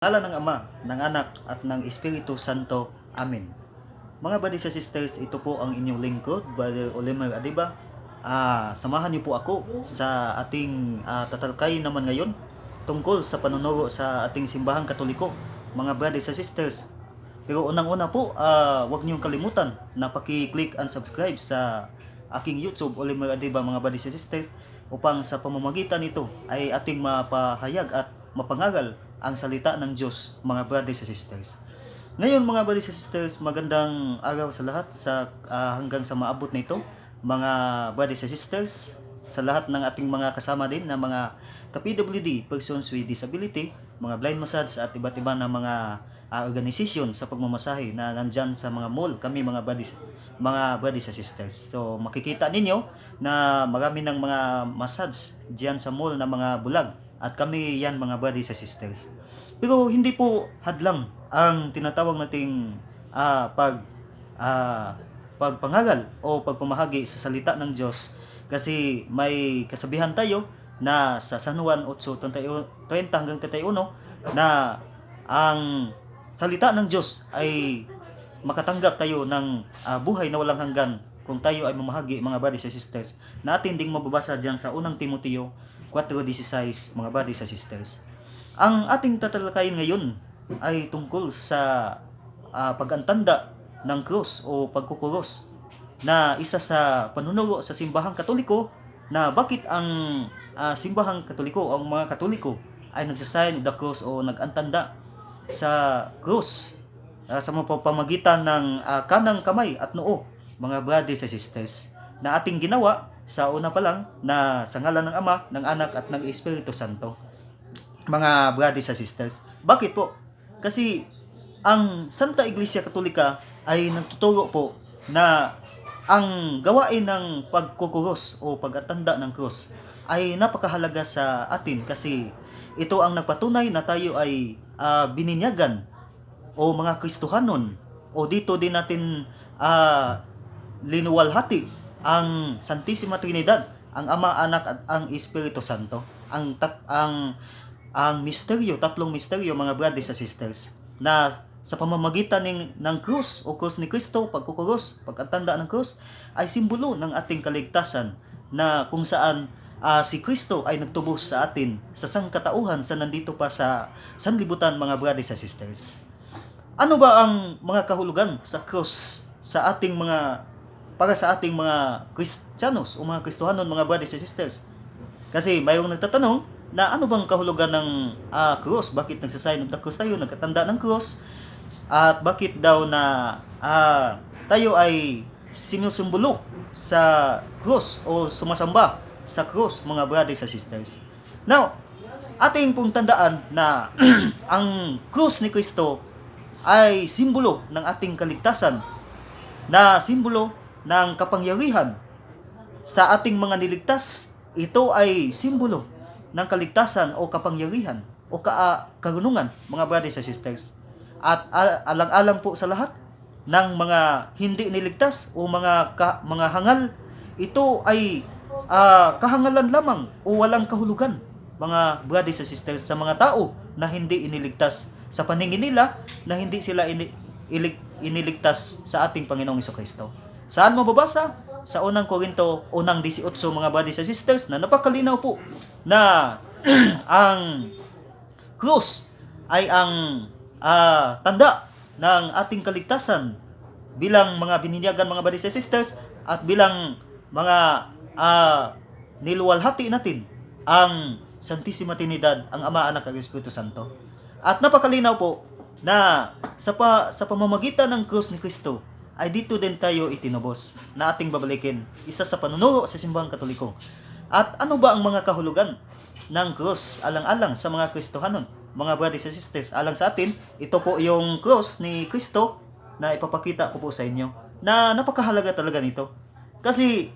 Ngalan ng Ama, ng Anak, at ng Espiritu Santo. Amen. Mga brothers and sisters, ito po ang inyong lingkod, Brother Olimer Adiba. Samahan niyo po ako sa ating tatalakayin naman ngayon tungkol sa panunuro sa ating simbahang Katoliko, mga brothers and sisters. Pero unang-una po, huwag niyong kalimutan na paki-click and subscribe sa aking YouTube, Olimer Adiba, mga brothers and sisters, upang sa pamamagitan nito ay ating mapahayag at mapangaral ang salita ng Diyos, mga brothers and sisters. Ngayon mga brothers and sisters, magandang araw sa lahat hanggang sa maabot nito, mga brothers and sisters, sa lahat ng ating mga kasama din na mga ka-PWD, persons with disability, mga blind massage at iba't iba na mga organisasyon sa pagmamasahe na nandyan sa mga mall, kami mga brothers and sisters. So makikita ninyo na marami ng mga massage diyan sa mall na mga bulag, at kami yan mga brothers and sisters. Pero hindi po hadlang ang tinatawag nating pagpangaral o pagpamahagi sa salita ng Diyos, kasi may kasabihan tayo na sa San Juan 8:30 hanggang 31 na ang salita ng Diyos ay makatanggap tayo ng buhay na walang hanggan kung tayo ay mamahagi, mga brothers and sisters. Natin ding mababasa diyan sa unang Timoteo 4:16, mga brothers and sisters. Ang ating tatalakayin ngayon ay tungkol sa pag-antanda ng krus o pagkukuros, na isa sa panunuro sa simbahang Katoliko, na bakit ang simbahang Katoliko o ang mga Katoliko ay nagsasign of the cross o nag-antanda sa krus sa pamamagitan ng kanang kamay at noo, mga brothers and sisters, na ating ginawa sa una pa lang na sa ngalan ng Ama, ng Anak at ng Espiritu Santo, mga brothers and sisters. Bakit po? Kasi ang Santa Iglesia Katolika ay nagtuturo po na ang gawain ng pagkukuros o pag-atanda ng krus ay napakahalaga sa atin, kasi ito ang nagpatunay na tayo ay bininyagan o mga Kristohanon, o dito din natin linuwalhati ang Santissima Trinidad, ang Ama, Anak at ang Espiritu Santo, ang misteryo, tatlong misteryo, mga brothers and sisters, na sa pamamagitan ng krus o krus ni Kristo, pagkukuros, pagkatanda ng krus, ay simbolo ng ating kaligtasan, na kung saan si Kristo ay nagtubos sa atin sa sangkatauhan sa nandito pa sa sanlibutan, mga brothers and sisters. Ano ba ang mga kahulugan sa krus para sa ating mga Kristiyanos o mga Kristohanon, mga brothers and sisters? Kasi mayroong nagtatanong na ano bang kahulugan ng cross? Bakit nagsasign of the cross tayo, nagkatanda ng cross? At bakit daw na tayo ay sinusumbolo sa cross o sumasamba sa cross, mga brothers and sisters? Now, ating pong tandaan na ang cross ni Kristo ay simbolo ng ating kaligtasan, na simbolo ng kapangyarihan sa ating mga niligtas. Ito ay simbolo ng kaligtasan o kapangyarihan o karunungan, mga brothers and sisters. At alang-alang po sa lahat ng mga hindi niligtas o mga hangal, ito ay kahangalan lamang o walang kahulugan, mga brothers and sisters, sa mga tao na hindi iniligtas sa paningin nila, na hindi sila iniligtas sa ating Panginoong Jesucristo. Saan mababasa? Sa unang Korinto 1:18, mga brothers and sisters, na napakalinaw po na ang krus ay ang tanda ng ating kaligtasan bilang mga bininyagan, mga brothers and sisters, at bilang mga niluwalhati natin ang Santissima Trinidad, ang Ama, Anak at Espiritu Santo. At napakalinaw po na sa pamamagitan ng krus ni Kristo ay dito din tayo itinubos, na ating babalikin, isa sa panunuro sa simbahang Katoliko. At ano ba ang mga kahulugan ng krus alang-alang sa mga Kristohanon, mga brothers and sisters? Alang sa atin, ito po yung krus ni Kristo na ipapakita ko po sa inyo, na napakahalaga talaga nito. Kasi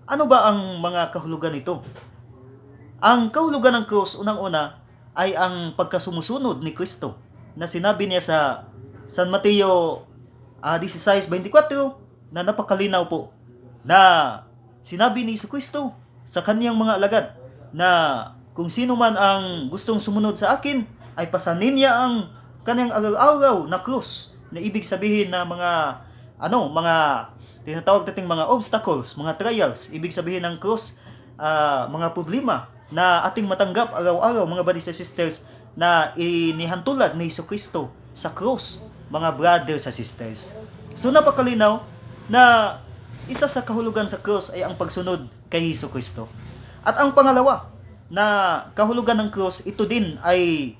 ano ba ang mga kahulugan nito? Ang kahulugan ng krus, unang-una, ay ang pagkasumusunod ni Kristo, na sinabi niya sa San Mateo 16:24, na napakalinaw po, na sinabi ni Jesucristo sa kaniyang mga alagad na kung sino man ang gustong sumunod sa akin ay pasanin niya ang kanyang araw-araw na krus, na ibig sabihin na mga tinatawag nating mga obstacles, mga trials, ibig sabihin ng krus, mga problema na ating matanggap araw-araw, mga brothers and sisters, na inihantulad ni Jesucristo sa krus, mga brothers and sisters. So napakalinaw na isa sa kahulugan sa krus ay ang pagsunod kay Jesucristo. At ang pangalawa na kahulugan ng krus, ito din ay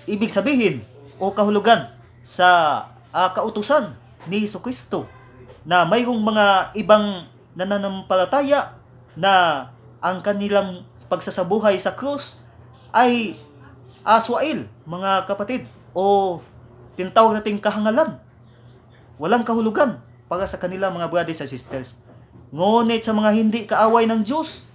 ibig sabihin o kahulugan sa kautusan ni Jesucristo, na mayroong mga ibang nananampalataya na ang kanilang pagsasabuhay sa krus ay aswail, mga kapatid, o tinatawag nating kahangalan. Walang kahulugan para sa kanila, mga brothers and sisters. Ngunit sa mga hindi kaaway ng Diyos,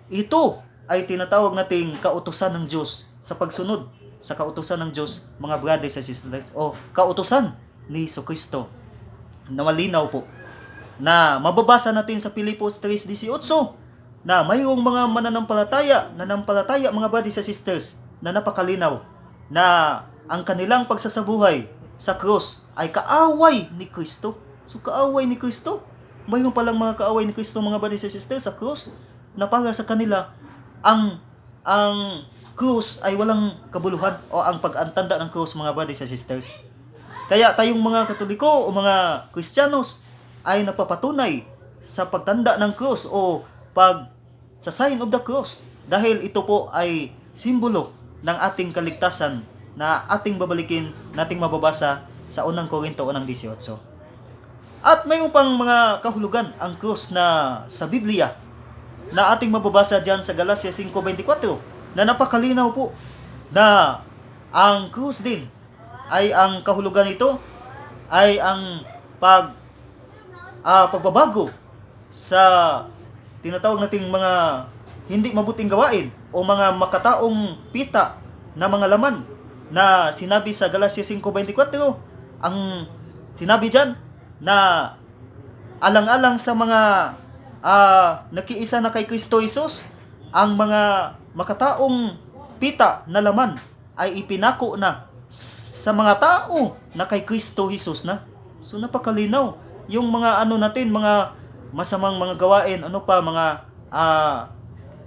ito ay tinatawag nating kautusan ng Diyos sa pagsunod sa kautusan ng Diyos, mga brothers and sisters, o kautusan ni Jesucristo. Na malinaw po na mababasa natin sa Filipos 3:18 na mayroong mga nanampalataya, mga brothers and sisters, na napakalinaw na ang kanilang pagsasabuhay sa krus ay kaaway ni Kristo. So kaaway ni Kristo. Mayroon palang mga kaaway ni Kristo, mga brothers and sisters, sa krus, na para sa kanila ang krus ay walang kabuluhan, o ang pag-antanda ng krus, mga brothers and sisters. Kaya tayong mga Katoliko o mga Kristiyanos ay napapatunay sa pagtanda ng krus o sa sign of the cross, dahil ito po ay simbolo ng ating kaligtasan na ating babalikin, nating mababasa sa 1 Korinto 1:18. At mayroon pang mga kahulugan ang krus na sa Biblia na ating mababasa dyan sa Galacia 5:24, na napakalinaw po na ang krus din ay ang kahulugan nito ay ang pagbabago sa tinatawag nating mga hindi mabuting gawain o mga makataong pita na mga laman, na sinabi sa Galacia 5:24, ang sinabi dyan na alang-alang sa mga nakiisa na kay Kristo Jesus, ang mga makataong pita na laman ay ipinako na sa mga tao na kay Kristo Jesus na. So napakalinaw yung mga natin, mga masamang mga gawain, mga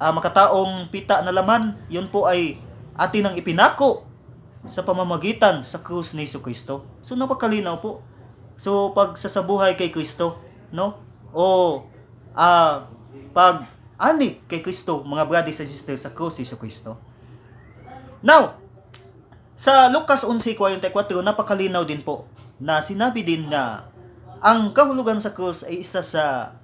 makataong pita na laman, yun po ay atin ang ipinako sa pamamagitan sa krus ni Jesucristo. So napakalinaw po. So pagsasabuhay kay Kristo, no? O pag-anib kay Kristo, mga brothers and sisters, sa krus ni Jesucristo. Now, sa Lucas 11:44, napakalinaw din po na sinabi din na ang kahulugan sa krus ay isa sa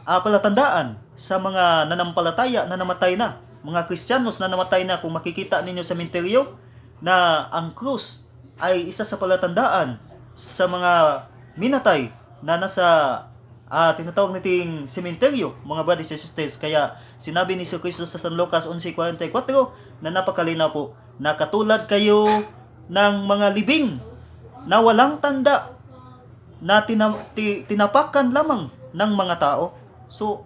palatandaan sa mga nanampalataya na namatay na, mga Kristiyanos na namatay na. Kung makikita ninyo sa sementeryo na ang krus ay isa sa palatandaan sa mga minatay na nasa tinatawag nating sementeryo, mga brothers and sisters. Kaya sinabi ni Jesucristo sa San Lucas 11:44 na napakalinaw po na katulad kayo ng mga libing na walang tanda, na tinapakan lamang ng mga tao. So,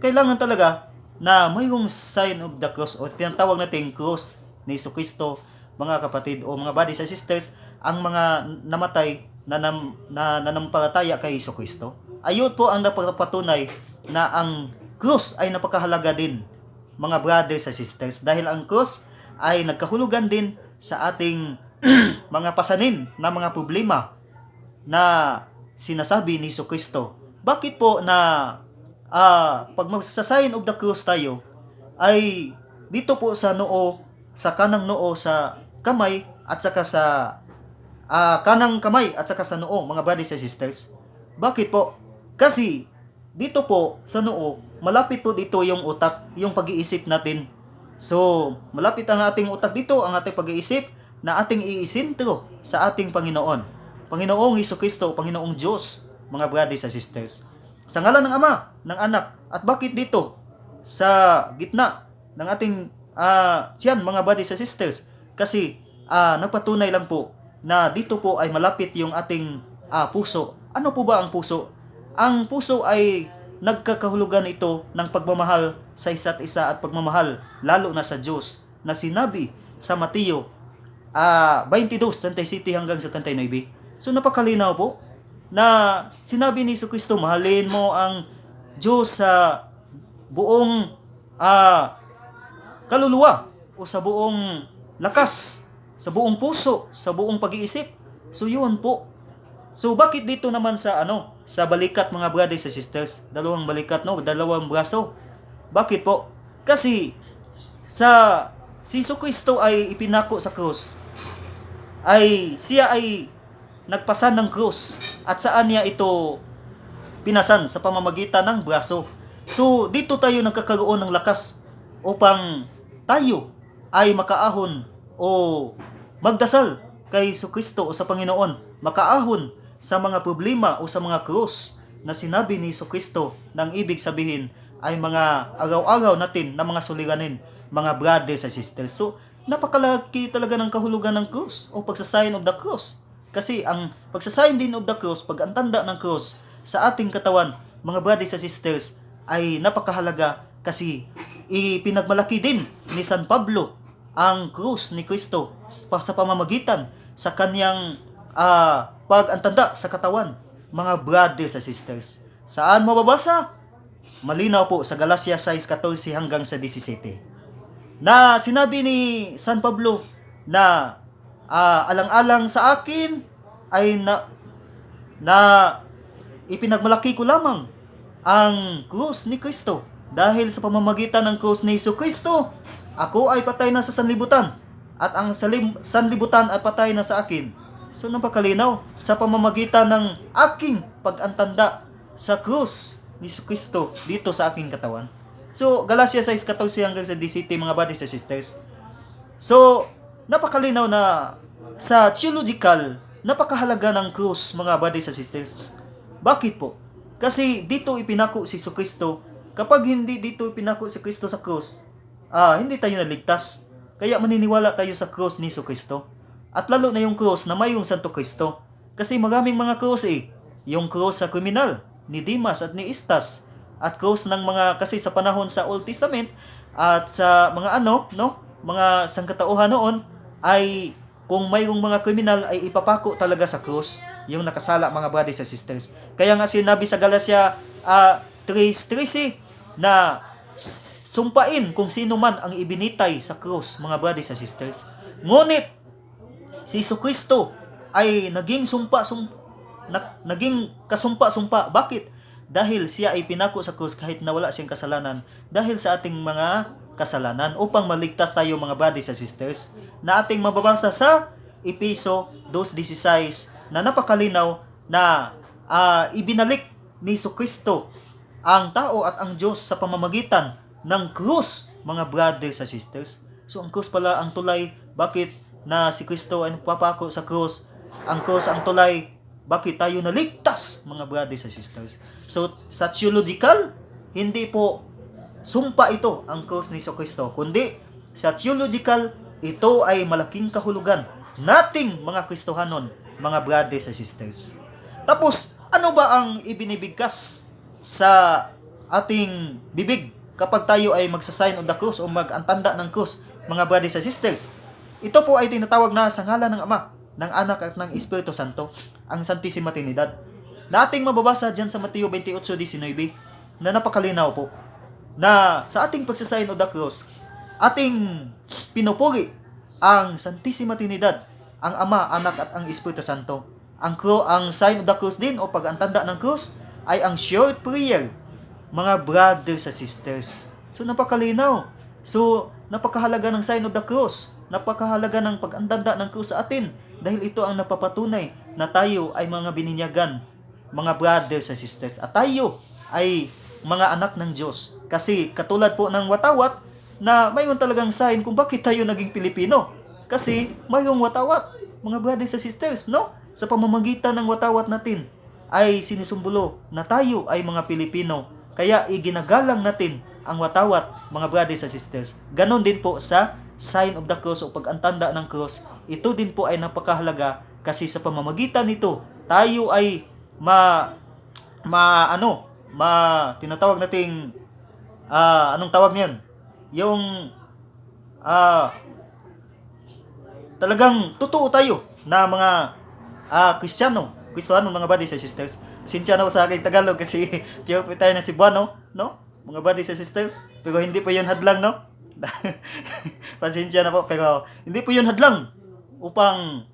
kailangan talaga na mayroong sign of the cross, o tinatawag nating cross ni Jesucristo, mga kapatid o mga brothers and sisters, ang mga namatay na nanampalataya kay Jesucristo. Ayun po ang napapatunay na ang cross ay napakahalaga din, mga brothers and sisters, dahil ang cross ay nagkahulugan din sa ating mga pasanin na mga problema na sinasabi ni Jesucristo. Bakit po na pag magsa-sign of the cross tayo ay dito po sa noo, sa kanang noo, sa kamay, at saka sa kanang kamay at saka sa noo, mga brothers and sisters? Bakit po? Kasi dito po sa noo, malapit po dito yung utak, yung pag-iisip natin. So, malapit ang ating utak dito, ang ating pag-iisip, na ating iisintro sa ating Panginoong Jesucristo, Panginoong Diyos, mga brothers and sisters. Sa ngalan ng Ama, ng Anak, at bakit dito sa gitna ng ating siyan, mga brothers and sisters? Kasi nagpatunay lang po na dito po ay malapit yung ating puso. Ano po ba ang puso? Ang puso ay nagkakahulugan ito ng pagmamahal sa isa't isa at pagmamahal lalo na sa Diyos. na sinabi sa Mateo 22:37 hanggang sa 39. So napakalinaw po na sinabi ni Kristo, mahalin mo ang Diyos sa buong kaluluwa o sa buong lakas, sa buong puso, sa buong pag-iisip. So yun po. So bakit dito naman sa sa balikat, mga brothers and sisters, dalawang balikat, dalawang braso? Bakit po? Kasi si Kristo ay ipinako sa krus, siya ay nagpasan ng krus, at saan niya ito pinasan? Sa pamamagitan ng braso. So dito tayo nagkakaroon ng lakas upang tayo ay makaahon o magdasal kay Kristo o sa Panginoon, makaahon sa mga problema o sa mga krus na sinabi ni Kristo, nang ibig sabihin ay mga araw-araw natin na mga suliranin, mga brothers and sisters. So napakalaki talaga ng kahulugan ng krus o pagsasign of the cross. Kasi ang pagsasign din of the cross, pag ang tanda ng cross sa ating katawan, mga brothers and sisters, ay napakahalaga kasi ipinagmalaki din ni San Pablo ang krus ni Kristo sa pamamagitan sa kanyang pag-antanda sa katawan, mga brothers and sisters. Saan mababasa? Malinaw po sa Galatia 6:14 hanggang sa 17. Na sinabi ni San Pablo na alang-alang sa akin ay na ipinagmalaki ko lamang ang krus ni Kristo. Dahil sa pamamagitan ng krus ni Kristo, ako ay patay na sa sanlibutan, at ang sanlibutan ay patay na sa akin. So napakalinaw sa pamamagitan ng aking pag-antanda sa krus ni Kristo dito sa aking katawan. So Galatia 6:14 hanggang sa 17, mga brothers and sisters. So napakalinaw na sa theological, napakahalaga ng krus, mga brothers and sisters. Bakit po? Kasi dito ipinako si Kristo. Kapag hindi dito ipinako si Kristo sa krus, hindi tayo naligtas. Kaya maniniwala tayo sa krus ni Kristo. At lalo na yung krus na mayroong Santo Kristo. Kasi maraming mga krus yung krus sa kriminal ni Dimas at ni Istas, at krus ng mga, kasi sa panahon sa Old Testament at sa mga mga sangkatauhan noon, ay kung mayroong mga kriminal ay ipapako talaga sa krus yung nakasala, mga brothers and sisters. Kaya nga sinabi sa Galatia 3:13 na sumpain kung sino man ang ibinitay sa krus, mga brothers and sisters. Ngunit si Kristo ay naging kasumpa-sumpa. Bakit? Dahil siya ay pinako sa krus kahit na wala siyang kasalanan, dahil sa ating mga kasalanan, upang maligtas tayo, mga brothers and sisters, na ating mababasa sa Efeso 2:16 na napakalinaw na ibinalik ni Kristo ang tao at ang Diyos sa pamamagitan ng krus, mga brothers and sisters. So ang krus pala ang tulay. Bakit na si Kristo ay nagpapako sa krus? Ang krus ang tulay. Bakit tayo naligtas, mga brothers and sisters? So sa theological, hindi po sumpa ito ang krus ni Kristo, kundi sa theological, ito ay malaking kahulugan nating mga Kristohanon, mga brothers and sisters. Tapos, ano ba ang ibinibigkas sa ating bibig kapag tayo ay magsasign of the cross o mag-antanda ng cross, mga brothers and sisters? Ito po ay tinatawag na sa ngalan ng Ama, ng Anak at ng Espiritu Santo, ang Santissima Trinidad. Na ating mababasa dyan sa Mateo 28:19 na napakalinaw po na sa ating pagsasign of the cross, ating pinupuri ang Santissima Trinidad, ang Ama, Anak at ang Espiritu Santo. Ang sign of the cross din o pag-antanda ng cross ay ang short prayer, mga brothers and sisters. So napakalinaw. So napakahalaga ng sign of the cross, napakahalaga ng pag-antanda ng cross sa atin, dahil ito ang napapatunay na tayo ay mga bininyagan, mga brothers and sisters, at tayo ay mga anak ng Diyos. Kasi katulad po ng watawat, na mayroon talagang sign kung bakit tayo naging Pilipino. Kasi mayroong watawat, mga brothers and sisters, no? Sa pamamagitan ng watawat natin ay sinisumbulo na tayo ay mga Pilipino. Kaya iginagalang natin ang watawat, mga brothers and sisters. Ganon din po sa sign of the cross o pag-antanda ng cross. Ito din po ay napakahalaga kasi sa pamamagitan nito tayo ay tinatawag nating anong tawag niyan? Yung ah, talagang totoo tayo na mga Kristiyano, mga brothers and sisters. Sinsya na ako sa aking Tagalog kasi pure po tayo na Cebuano, no? Mga brothers and sisters. Pero hindi po yun hadlang, no? Pasensya na po, pero hindi po yun hadlang upang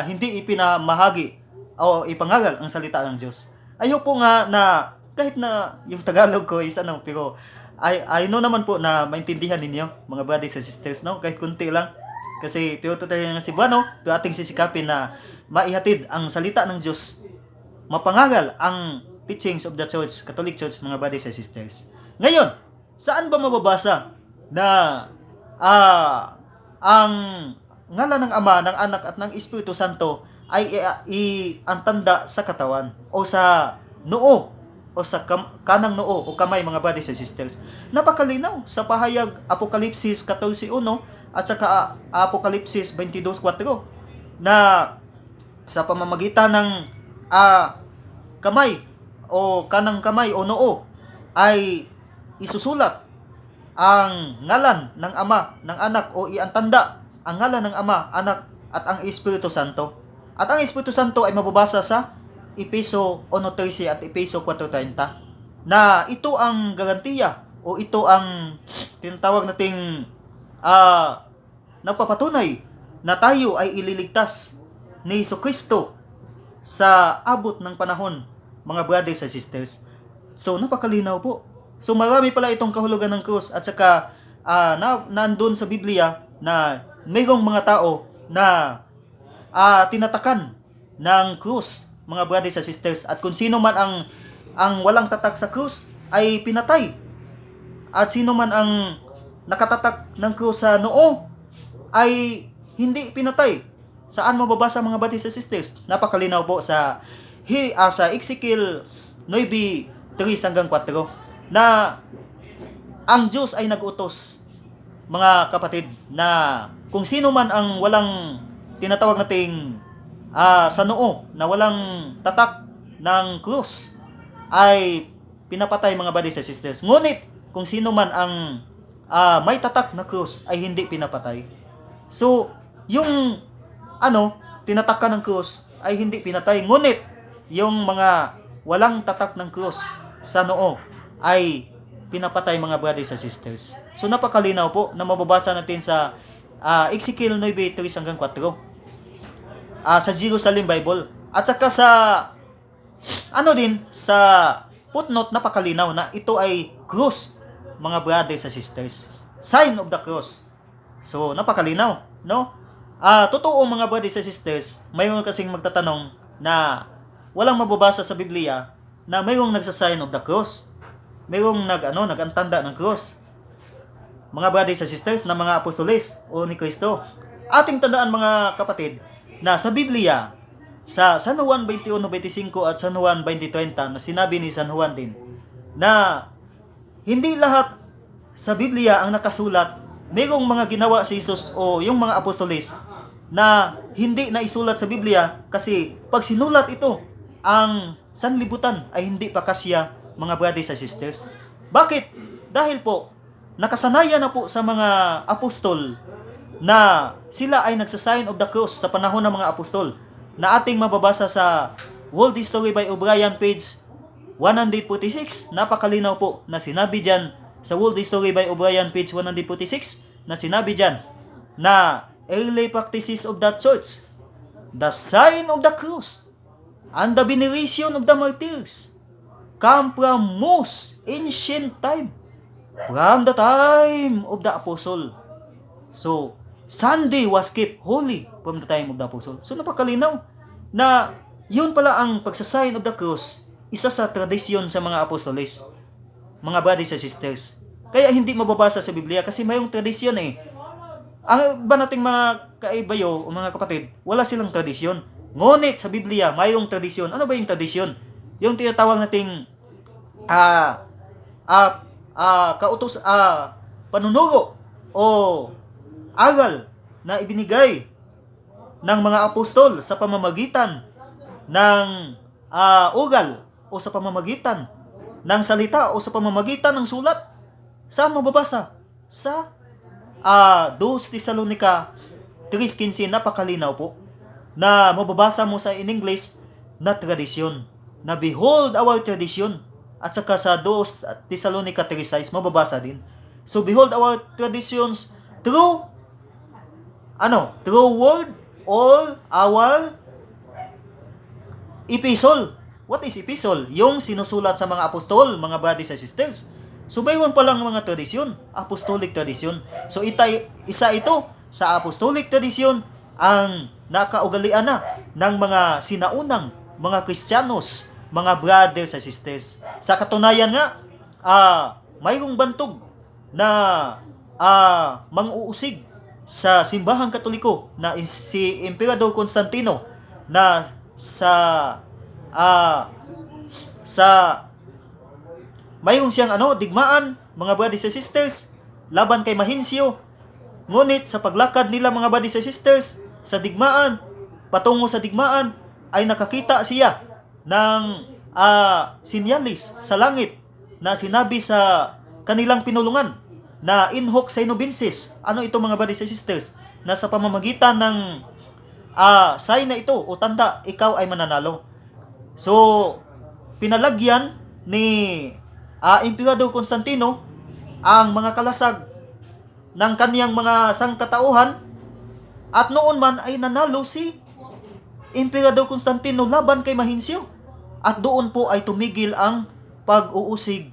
hindi ipinamahagi o ipangaral ang salita ng Diyos. Ayaw po nga na kahit na yung Tagalog ko is pero I know naman po na maintindihan ninyo, mga brothers and sisters, no? Kahit kunti lang. Kasi pure tayo ng Cebuano, pero ating sisikapin na maihatid ang salita ng Diyos, mapangaral ang teachings of the Church, Catholic Church, mga brothers and sisters. Ngayon, saan ba mababasa na ang ngalan ng Ama, ng Anak at ng Espiritu Santo ay ang tanda sa katawan o sa noo o sa kanang noo o kamay, mga brothers and sisters? Napakalinaw sa pahayag Apokalipsis 14:1 at saka Apokalipsis 22:4 na sa pamamagitan ng kamay o kanang kamay o noo ay isusulat ang ngalan ng Ama, ng Anak o iantanda ang ngalan ng Ama, Anak at ang Espiritu Santo. At ang Espiritu Santo ay mababasa sa Efeso 1:13 at Efeso 4:30 na ito ang garantiya o ito ang tinatawag nating nagpapatunay na tayo ay ililigtas ni Jesucristo sa abot ng panahon, mga brothers and sisters. So, napakalinaw po. So, marami pala itong kahulugan ng krus at saka nandun sa Biblia na mayroong mga tao na tinatakan ng krus, mga brothers and sisters. At kung sino man ang walang tatak sa krus ay pinatay. At sino man ang nakatatak ng krus sa noo ay hindi pinatay. Saan mababasa, mga brothers and sisters? Napakalinaw po sa Ezekiel 9:3-4 na ang Diyos ay nag-utos, mga kapatid, na kung sino man ang walang tinatawag nating sa noo na walang tatak ng krus ay pinapatay, mga brothers and sisters. Ngunit kung sino man ang may tatak na krus ay hindi pinapatay. So, yung tinatakan ng krus ay hindi pinatay. Ngunit, yung mga walang tatak ng krus sa noo ay pinapatay, mga brothers and sisters. So, napakalinaw po na mababasa natin sa Ezekiel 9:3-4 sa Jerusalem Bible. At saka sa sa footnote, napakalinaw na ito ay krus, mga brothers and sisters. Sign of the cross. So, napakalinaw, no? Totoo, mga brothers and sisters, mayroon kasing magtatanong na walang mababasa sa Biblia na mayroong nagsasign of the cross. Mayroong nagantanda ng cross. Mga brothers and sisters, na mga apostoles o ni Kristo. Ating tandaan, mga kapatid, na sa Biblia, sa San Juan 21:25 at San Juan 20:30 na sinabi ni San Juan din, na hindi lahat sa Biblia ang nakasulat. Mayroong mga ginawa si Jesus o yung mga apostoles na hindi na isulat sa Biblia kasi pag sinulat ito, ang sanlibutan ay hindi pa kasya, mga brothers and sisters. Bakit? Dahil po, nakasanayan na po sa mga apostol na sila ay nagsasign of the cross sa panahon ng mga apostol na ating mababasa sa World History by O'Brien page 146. Napakalinaw po na sinabi dyan sa World History by O'Brien page 146 na sinabi dyan na early practices of that church, the sign of the cross, and the veneration of the martyrs come from most ancient time, from the time of the apostle. So, Sunday was kept holy from the time of the apostle. So, napakalinaw na yun pala ang pagsasign of the cross, isa sa tradisyon sa mga apostoles, mga brothers and sisters. Kaya hindi mababasa sa Biblia kasi mayroong tradisyon eh. Ang iba nating mga kaibayo o mga kapatid, wala silang tradisyon. Ngunit sa Biblia, mayroong tradisyon. Ano ba yung tradisyon? Yung tinatawag nating panunuro o aral na ibinigay ng mga apostol sa pamamagitan ng ugal o sa pamamagitan ng salita o sa pamamagitan ng sulat. Saan mababasa? Sa 2 Tesalonica 3:15, napakalinaw po na mababasa mo sa in English na tradisyon, na behold our tradition, at saka sa 2 Tesalonica 3:6 mababasa din. So behold our traditions through through word or our epistle. What is epistle? Yung sinusulat sa mga apostol, mga brothers and sisters. So mayroon pa lang mga tradisyon, apostolic tradisyon. So isa ito sa apostolic tradisyon ang nakaugalian na ng mga sinaunang mga Kristiyanos, mga brothers and sisters. Sa katunayan nga, mayroong bantog na mang-uusig sa simbahang Katoliko na si Emperador Constantino na mayroong siyang digmaan, mga brothers and sisters, laban kay Mahincio. Ngunit sa paglakad nila, mga brothers and sisters, sa digmaan, patungo sa digmaan, ay nakakita siya ng sinyalis sa langit na sinabi sa kanilang pinulungan na in hoc signo vinces. Ano ito, mga brothers and sisters? Na sa pamamagitan ng sign na ito o tanda, ikaw ay mananalo. So, pinalagyan ni Emperador Constantino ang mga kalasag ng kaniyang mga sangkatauhan, at noon man ay nanalo si Emperador Constantino laban kay Mahincio. At doon po ay tumigil ang pag-uusig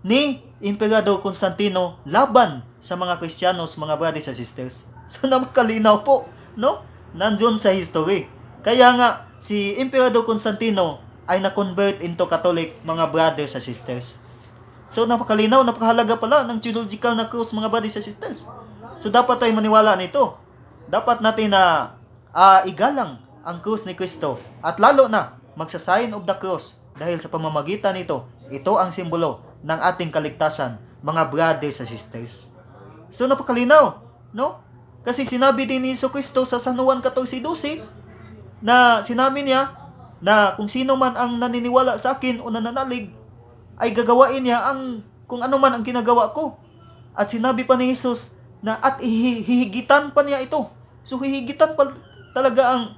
ni Emperador Constantino laban sa mga Kristiyanos, mga brothers and sisters. So, namakalinaw po, no? Nandiyon sa history. Kaya nga, si Emperador Constantino ay na-convert into Catholic, mga brothers and sisters. So, napakalinaw, napakahalaga pala ng theological na cross, mga brothers and sisters. So, dapat tayo maniwala nito. Dapat natin na igalang ang cross ni Kristo. At lalo na, magsa-sign of the cross. Dahil sa pamamagitan nito, ito ang simbolo ng ating kaligtasan, mga brothers and sisters. So, napakalinaw, no? Kasi sinabi din ni Kristo sa San Juan 14:12 na sinabi niya na kung sino man ang naniniwala sa akin o nananalig, ay gagawain niya kung ano man ang ginagawa ko. At sinabi pa ni Jesus na at hihigitan pa niya ito. So hihigitan pa talaga ang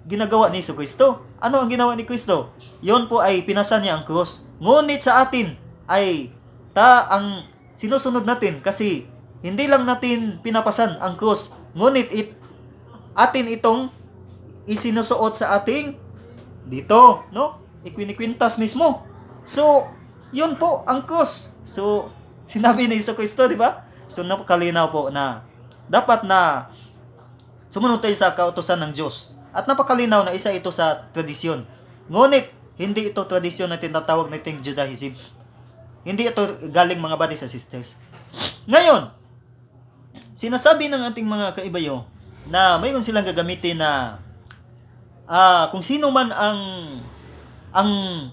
ginagawa ni Kristo. Ano ang ginawa ni Kristo? Yon po ay pinasa niya ang cross. Ngunit sa atin ay ang sinusunod natin, kasi hindi lang natin pinapasan ang cross, ngunit atin itong isinusuot sa ating dito, no? Ikwinikwintas mismo. So, yun po ang cross. So, sinabi ni Kristo, di ba? So, napakalinaw po na dapat na sumunod tayo sa kautusan ng Diyos. At napakalinaw na isa ito sa tradisyon. Ngunit, hindi ito tradisyon na tinatawag nating Judaism. Hindi ito galing, mga brothers and sisters. Ngayon, sinasabi ng ating mga kaibayo na mayroon silang gagamitin na kung sino man ang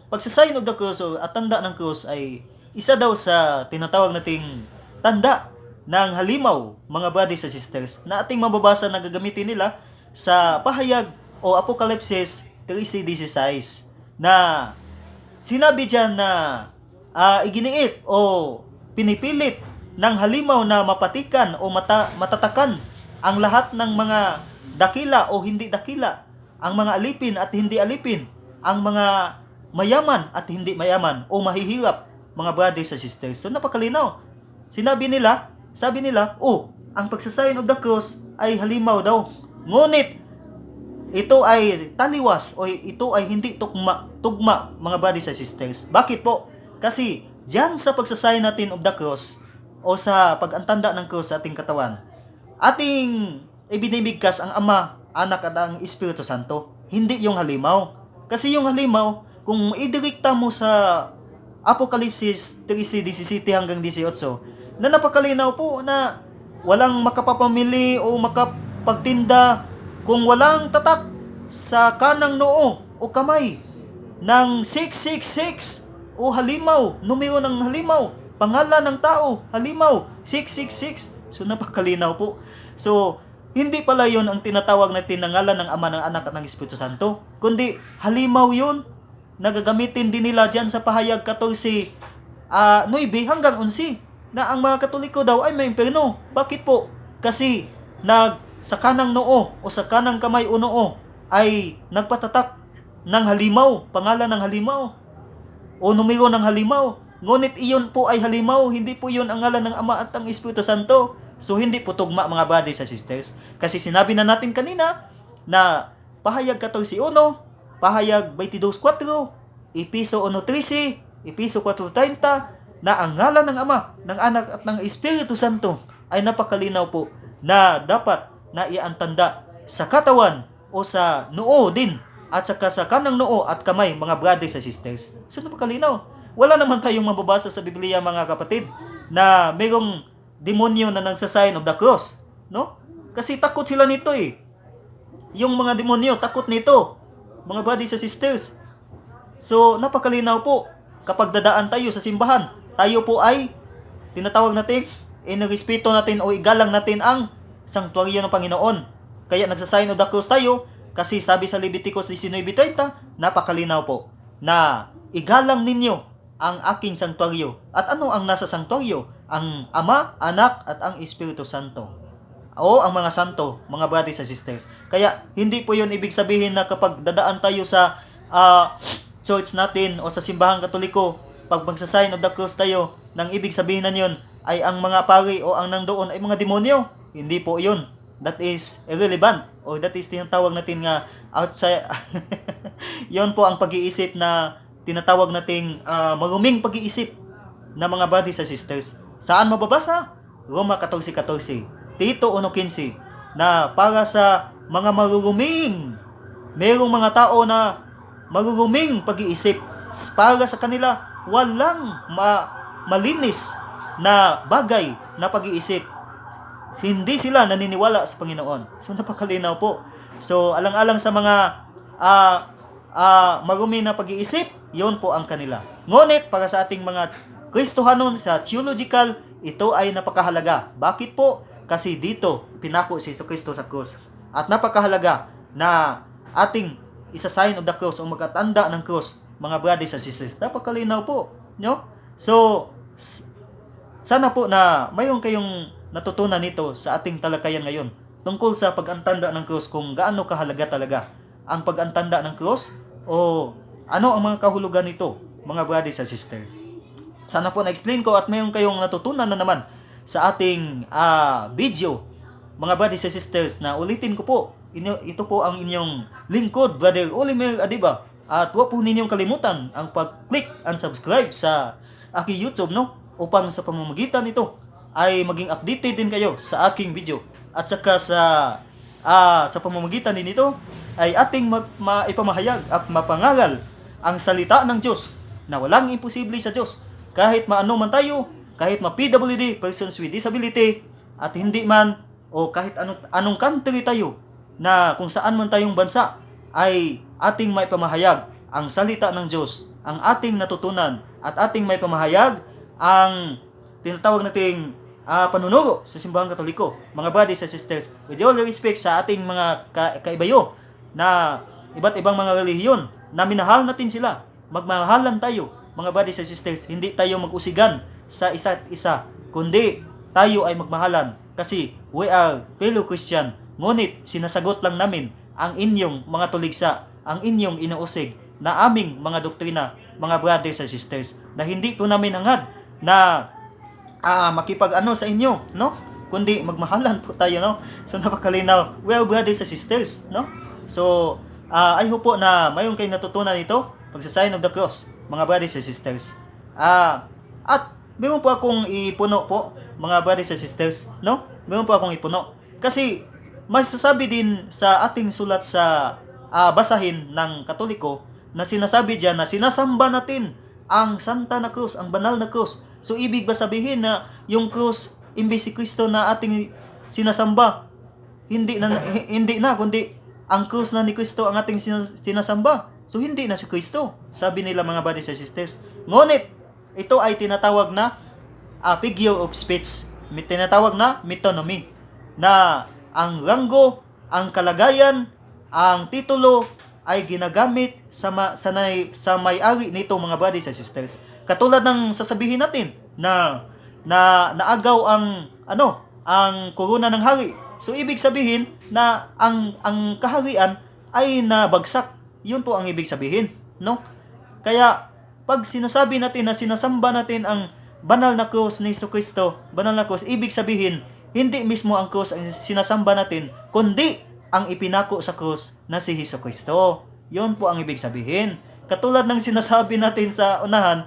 pagsasign of the cross o at tanda ng cross ay isa daw sa tinatawag nating tanda ng halimaw, mga brothers and sisters, na ating mababasa na gagamitin nila sa pahayag o Apokalipsis 13:16 na sinabi diyan na iginiit o pinipilit ng halimaw na mapatikan o matatakan ang lahat ng mga dakila o hindi dakila, ang mga alipin at hindi alipin, ang mga mayaman at hindi mayaman o mahihirap, mga brothers and sisters. So napakalinaw. Sabi nila, ang pagsasign of the cross ay halimaw daw. Ngunit ito ay taliwas o ito ay hindi tugma, mga brothers and sisters. Bakit po? Kasi diyan sa pagsasign natin of the cross o sa pag-antanda ng cross sa ating katawan, ating ibinibigkas ang Ama, Anak at ang Espiritu Santo, hindi yung halimaw. Kasi yung halimaw, kung idirekta mo sa Apokalipsis 13:17 hanggang 18, na napakalinaw po na walang makapapamili o makapagtinda kung walang tatak sa kanang noo o kamay ng 666 o halimaw, numero ng halimaw, pangalan ng tao, halimaw, 666. So napakalinaw po. So, hindi pala yon ang tinatawag natin na ngalan ng Ama, ng Anak at ng Espiritu Santo, kundi halimaw yun. Nagagamitin din nila dyan sa pahayag 14:9 hanggang 11. na ang mga Katoliko daw ay may impyerno. Bakit po? Kasi sa kanang noo o sa kanang kamay o noo ay nagpatatak ng halimaw, pangalan ng halimaw o numero ng halimaw. Ngunit iyon po ay halimaw, hindi po iyon ang ngalan ng Ama at ang Espiritu Santo. So hindi po tugma mga brothers and sisters. Kasi sinabi na natin kanina na pahayag 14:1, pahayag 22:4, Episo 1:13, Episo 4:30 na ang ngalan ng Ama, ng Anak at ng Espiritu Santo ay napakalinaw po na dapat na iantanda sa katawan o sa noo din at saka sa kanang noo at kamay mga brothers and sisters. So napakalinaw. Wala naman tayong mababasa sa Biblia mga kapatid na mayroong demonyo na nagsa-sign of the cross, no? Kasi takot sila nito eh. Yung mga demonyo takot nito, mga brothers and sisters. So napakalinaw po, kapag dadaan tayo sa simbahan, tayo po ay tinatawag natin, inirespeto natin o igalang natin ang sanctuaryo ng Panginoon. Kaya nagsa-sign of the cross tayo kasi sabi sa Leviticus 19:30, napakalinaw po na igalang ninyo ang aking sanctuaryo. At ano ang nasa sanctuaryo? Ang Ama, Anak at ang Espiritu Santo. O ang mga santo, mga brothers and sisters. Kaya hindi po yun ibig sabihin na kapag dadaan tayo sa church natin o sa simbahang Katoliko, pag magsa-sign of the cross tayo, nang ibig sabihin na yun ay ang mga pari o ang nandoon ay mga demonyo. Hindi po yun. That is irrelevant or that is tinatawag natin nga outside. Yun po ang pag-iisip na tinatawag nating maruming pag-iisip na mga brothers and sisters. Saan mababasa? Roma 14:14, Tito 1:15, na para sa mga maruruming, merong mga tao na maruruming pag-iisip, para sa kanila walang malinis na bagay na pag-iisip. Hindi sila naniniwala sa Panginoon. So napakalinaw po. So alang-alang sa mga marumi na pag-iisip, yon po ang kanila. Ngunit para sa ating mga Kristohanon sa theological, ito ay napakahalaga. Bakit po? Kasi dito pinako si Kristo sa krus. At napakahalaga na ating isa-sign of the cross o magkatanda ng cross, mga brothers and sisters. Napakalinaw po, no? So sana po na mayroon kayong natutunan nito sa ating talakayan ngayon tungkol sa pag-antanda ng cross, kung gaano kahalaga talaga ang pag-antanda ng cross o ano ang mga kahulugan nito, mga brothers and sisters. Sana po na-explain ko at mayroon kayong natutunan na naman sa ating video, mga brothers and sisters, na ulitin ko po, ito po ang inyong lingkod, Brother Olimer Adiba. At huwag po ninyong kalimutan ang pag-click and subscribe sa aking YouTube, no? Upang sa pamamagitan nito ay maging updated din kayo sa aking video. At saka sa pamamagitan din nito ay ating maipamahayag at mapangaral ang salita ng Diyos na walang imposible sa Diyos. Kahit maano man tayo, kahit ma-PWD, persons with disability, at hindi man, o kahit anong country tayo, na kung saan man tayong bansa, ay ating maipamahayag ang salita ng Diyos, ang ating natutunan, at ating maipamahayag ang tinatawag nating panunuro sa simbahang Katoliko. Mga brothers and sisters, with all respect sa ating mga kaibayo na iba't ibang mga relihiyon, na minahal natin sila, magmahalan tayo, mga brothers and sisters. Hindi tayo mag-usigan sa isa't isa, kundi tayo ay magmahalan kasi we are fellow Christian. Ngunit sinasagot lang namin ang inyong mga tuligsa, ang inyong inuusig na aming mga doktrina, mga brothers and sisters, na hindi po namin hangad na makipag-ano sa inyo, no? Kundi magmahalan po tayo, no? So napakalinaw, we are brothers and sisters, no? So I hope po na mayroon kayong natutunan ito, pagsa-sign of the cross, mga brothers and sisters. At meron po akong ipuno po, mga brothers and sisters, no? Meron po akong ipuno. Kasi may sasabi din sa ating sulat sa basahin ng Katoliko na sinasabi diyan na sinasamba natin ang Santa na Krus, ang banal na krus. So ibig ba sabihin na yung krus imbes si Kristo na ating sinasamba, hindi na kundi ang krus na ni Kristo ang ating sinasamba. So hindi na si Kristo, sabi nila, mga brothers and sisters. Ngunit ito ay tinatawag na figure of speech, tinatawag na metonymy, na ang ranggo, ang kalagayan, ang titulo ay ginagamit sa may-ari nito, mga brothers and sisters. Katulad ng sasabihin natin na na naagaw ang korona ng hari. So ibig sabihin na ang kaharian ay nabagsak. Yun po ang ibig sabihin, no? Kaya pag sinasabi natin na sinasamba natin ang banal na krus ni Jesucristo, banal na krus, ibig sabihin hindi mismo ang krus ang sinasamba natin, kundi ang ipinako sa krus na si Jesucristo. Yun po ang ibig sabihin. Katulad ng sinasabi natin sa unahan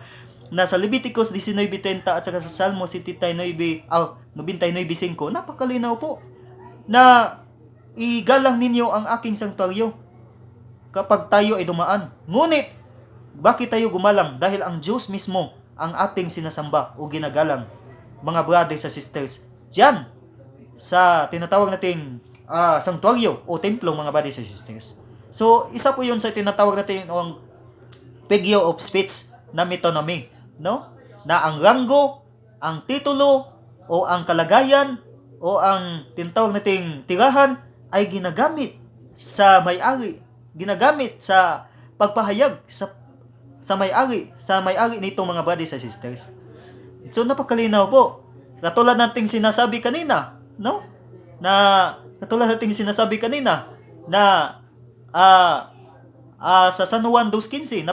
na sa Leviticus 19:30 at saka sa Salmo 99:5, napakalinaw po na igalang ninyo ang aking sanktuaryo kapag tayo ay dumaan. Ngunit, bakit tayo gumalang? Dahil ang Diyos mismo ang ating sinasamba o ginagalang, mga brothers and sisters, diyan sa tinatawag nating sanktuaryo o templo, mga brothers and sisters. So, isa po yun sa tinatawag natin ang figure of speech na metonymy, no? Na ang ranggo, ang titulo, o ang kalagayan, o ang tinatawag nating tirahan ay ginagamit sa may-ari, ginagamit sa pagpahayag sa may-ari nitong mga brothers and sisters. So napakalinaw po. Katulad nating sinasabi kanina, no? Na sa San Juan 2:15,